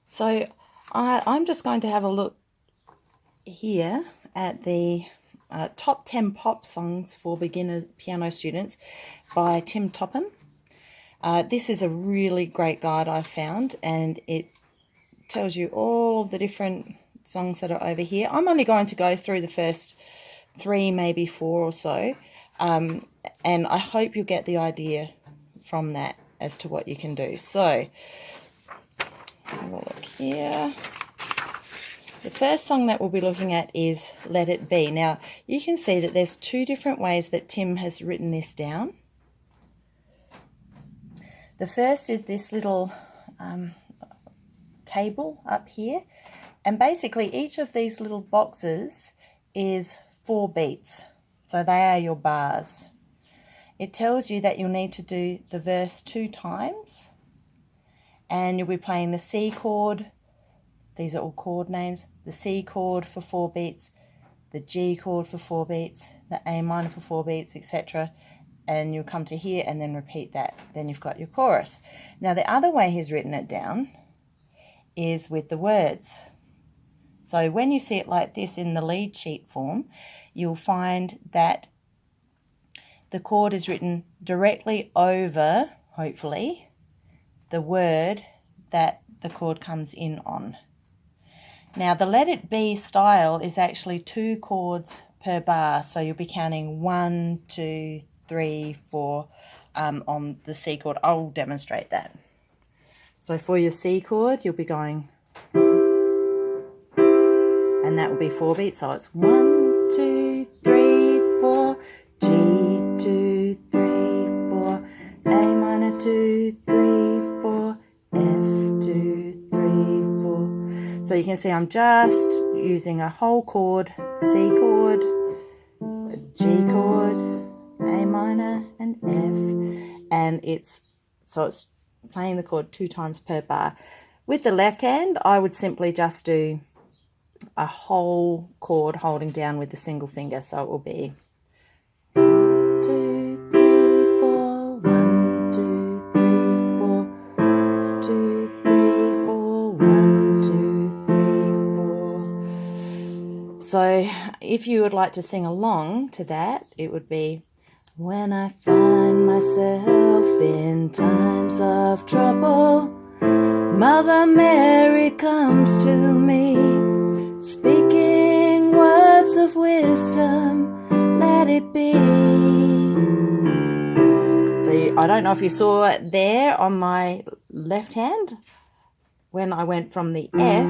So I'm just going to have a look here at the top 10 pop songs for beginner piano students by Tim Topham. This is a really great guide I've found, and it tells you all of the different songs that are over here. I'm only going to go through the first 3, maybe 4 or so, and I hope you'll get the idea from that as to what you can do. So have a look here. The first song that we'll be looking at is Let It Be. Now, you can see that there's 2 different ways that Tim has written this down. The first is this little table up here, and basically each of these little boxes is 4 beats, so they are your bars. It tells you that you'll need to do the verse 2 times, and you'll be playing the C chord. These are all chord names. The C chord for 4 beats, the G chord for 4 beats, the A minor for 4 beats, etc. And you'll come to here and then repeat that. Then you've got your chorus. Now the other way he's written it down is with the words. So when you see it like this in the lead sheet form, you'll find that the chord is written directly over, hopefully, the word that the chord comes in on. Now the Let It Be style is actually 2 chords per bar, so you'll be counting 1, 2, 3, 4 on the C chord. I'll demonstrate that. So for your C chord, you'll be going, and that will be 4 beats. So it's 1, 2, 3, 4, G, 2, 3, 4, A minor, 2, 3, 4, F, 2, 3, 4. So you can see I'm just using a whole chord, C chord, a G chord, A minor, and F, and it's playing the chord 2 times per bar. With the left hand, I would simply just do a whole chord holding down with the single finger, so it will be 1, 2, 3, 4, 1, 2, 3, 4, 2, 3, 4, 1, 2, 3, 4. So if you would like to sing along to that, it would be, when I find myself in times of trouble, Mother Mary comes to me, speaking words of wisdom, let it be. So I don't know if you saw it there on my left hand. When I went from the F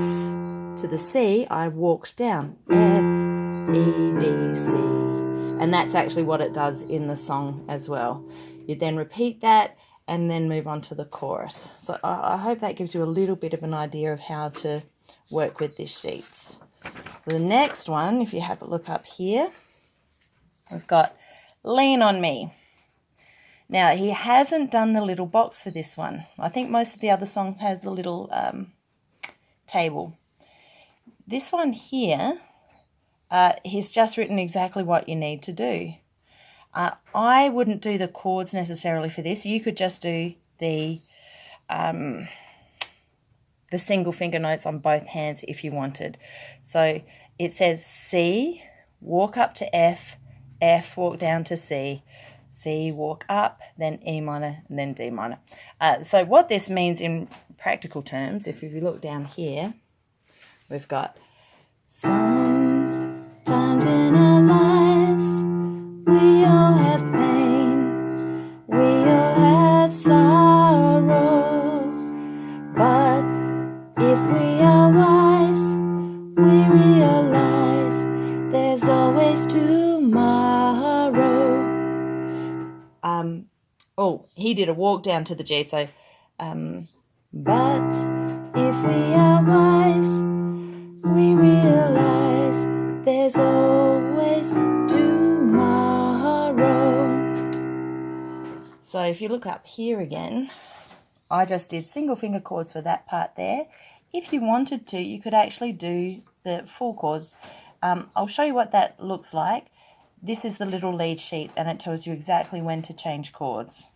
to the C, I walked down, F, E, D, C. And that's actually what it does in the song as well. You then repeat that and then move on to the chorus. So I hope that gives you a little bit of an idea of how to work with these sheets. The next one, if you have a look up here, we've got Lean on Me. Now, he hasn't done the little box for this one. I think most of the other songs has the little table. This one here, he's just written exactly what you need to do. I wouldn't do the chords necessarily for this. You could just do the single finger notes on both hands if you wanted. So it says C, walk up to F, F, walk down to C, C, walk up, then E minor, and then D minor. So what this means in practical terms, if you look down here, we've got sometimes in our lives we all have pain, we all have sorrow, but if we are wise, we realize there's always tomorrow. He did a walk down to the G, so but if we are wise, we realize there's always tomorrow. So if you look up here again, I just did single finger chords for that part there. If you wanted to, you could actually do the full chords. I'll show you what that looks like. This is the little lead sheet, and it tells you exactly when to change chords.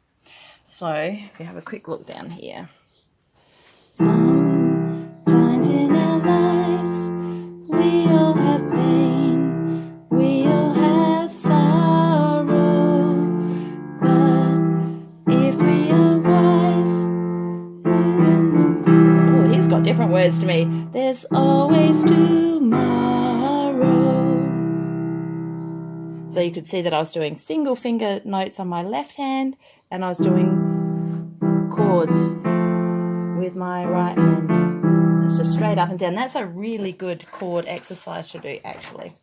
So if you have a quick look down here. Sometimes got different words to me. There's always tomorrow. So you could see that I was doing single finger notes on my left hand, and I was doing chords with my right hand. It's just straight up and down. That's a really good chord exercise to do, actually.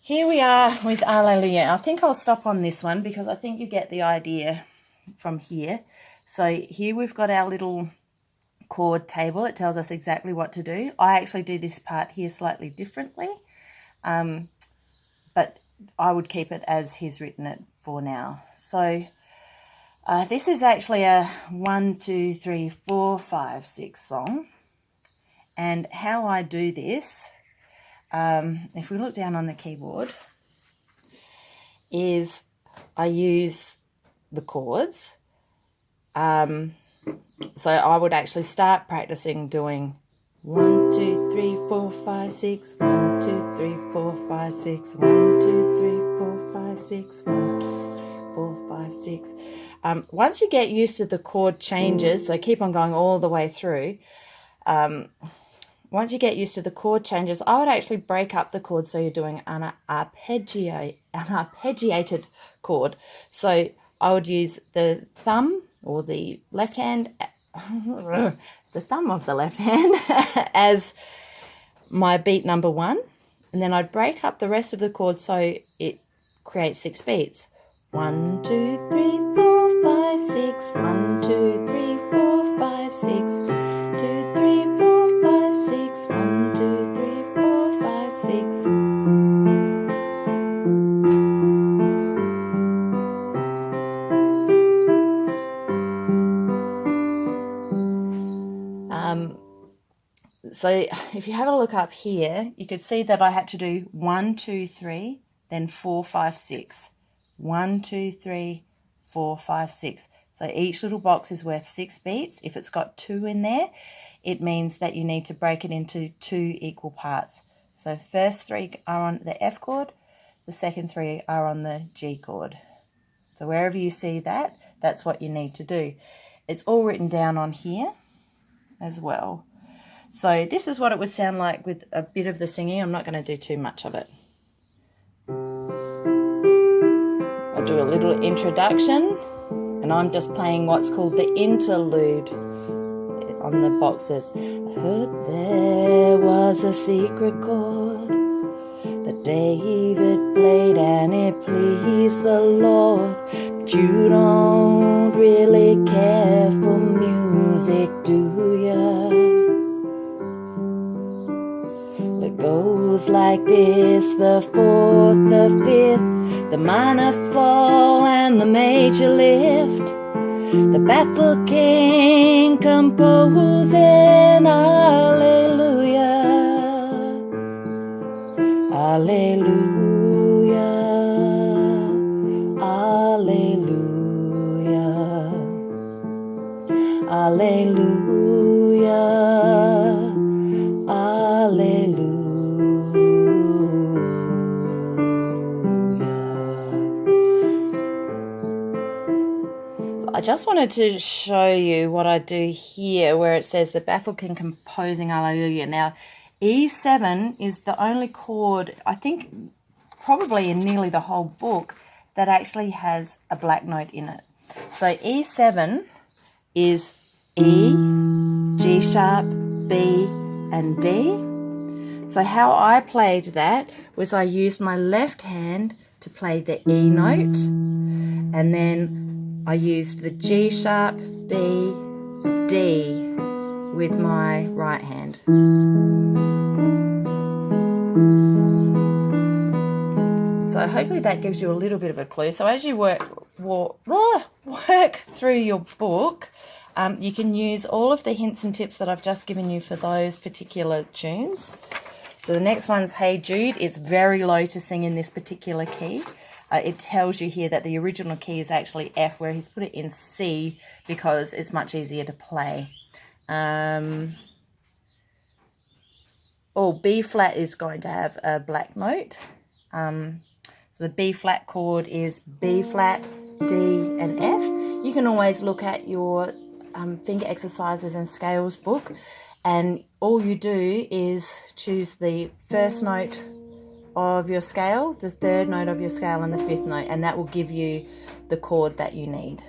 Here we are with Alleluia. I think I'll stop on this one because I think you get the idea from here. So here we've got our little chord table. It tells us exactly what to do. I actually do this part here slightly differently. But I would keep it as he's written it for now. So this is actually a 1, 2, 3, 4, 5, 6 song. And how I do this, if we look down on the keyboard, is I use the chords. So I would actually start practicing doing 1, 2, 3, 4, 5, 6, 1, 2, 3, 4, 5, 6, 1, 2, 3, 4, 5, 6, 1, 4, 5, 6. Once you get used to the chord changes, so keep on going all the way through, once you get used to the chord changes, I would actually break up the chords so you're doing an arpeggiated chord. So I would use the thumb or the left hand, the thumb of the left hand as my beat number 1, and then I'd break up the rest of the chord so it creates 6 beats. 1, 2, 3, 4, 5, 6. 1, 2, 3, 4, 5, 6. 2, 3, 4, 5, 6. 1, 2, 3, 4, 5, 6. So if you have a look up here, you could see that I had to do 1, 2, 3, then 4, 5, 6. 1, 2, 3, 4, 5, 6. So each little box is worth 6 beats. If it's got 2 in there, it means that you need to break it into 2 equal parts. So first 3 are on the F chord, the second 3 are on the G chord. So wherever you see that, that's what you need to do. It's all written down on here as well. So this is what it would sound like with a bit of the singing. I'm not going to do too much of it. I'll do a little introduction, and I'm just playing what's called the interlude on the boxes. I heard there was a secret chord that David played and it pleased the Lord, but you don't really care for music, do ya? It goes like this: the 4th, the 5th, the minor fall and the major lift. The baffled king composing Alleluia, Alleluia, Alleluia, Alleluia, Alleluia. I just wanted to show you what I do here where it says the baffled king composing Alleluia. Now, E7 is the only chord, I think, probably in nearly the whole book that actually has a black note in it. So E7 is E, G sharp, B, and D. So how I played that was I used my left hand to play the E note, and then I used the G sharp, B, D with my right hand. So hopefully that gives you a little bit of a clue. So as you work through your book, you can use all of the hints and tips that I've just given you for those particular tunes. So the next one's Hey Jude. It's very low to sing in this particular key. It tells you here that the original key is actually F, where he's put it in C because it's much easier to play. B flat is going to have a black note. So the B flat chord is B flat, D, and F. You can always look at your finger exercises and scales book, and all you do is choose the first note of your scale, the third note of your scale, and the fifth note, and that will give you the chord that you need.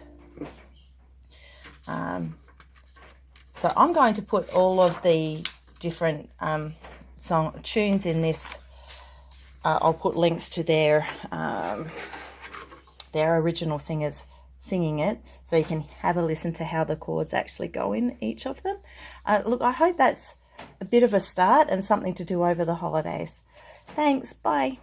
So I'm going to put all of the different song tunes in this. I'll put links to their original singers singing it, so you can have a listen to how the chords actually go in each of them. Look, I hope that's a bit of a start and something to do over the holidays. Thanks, bye.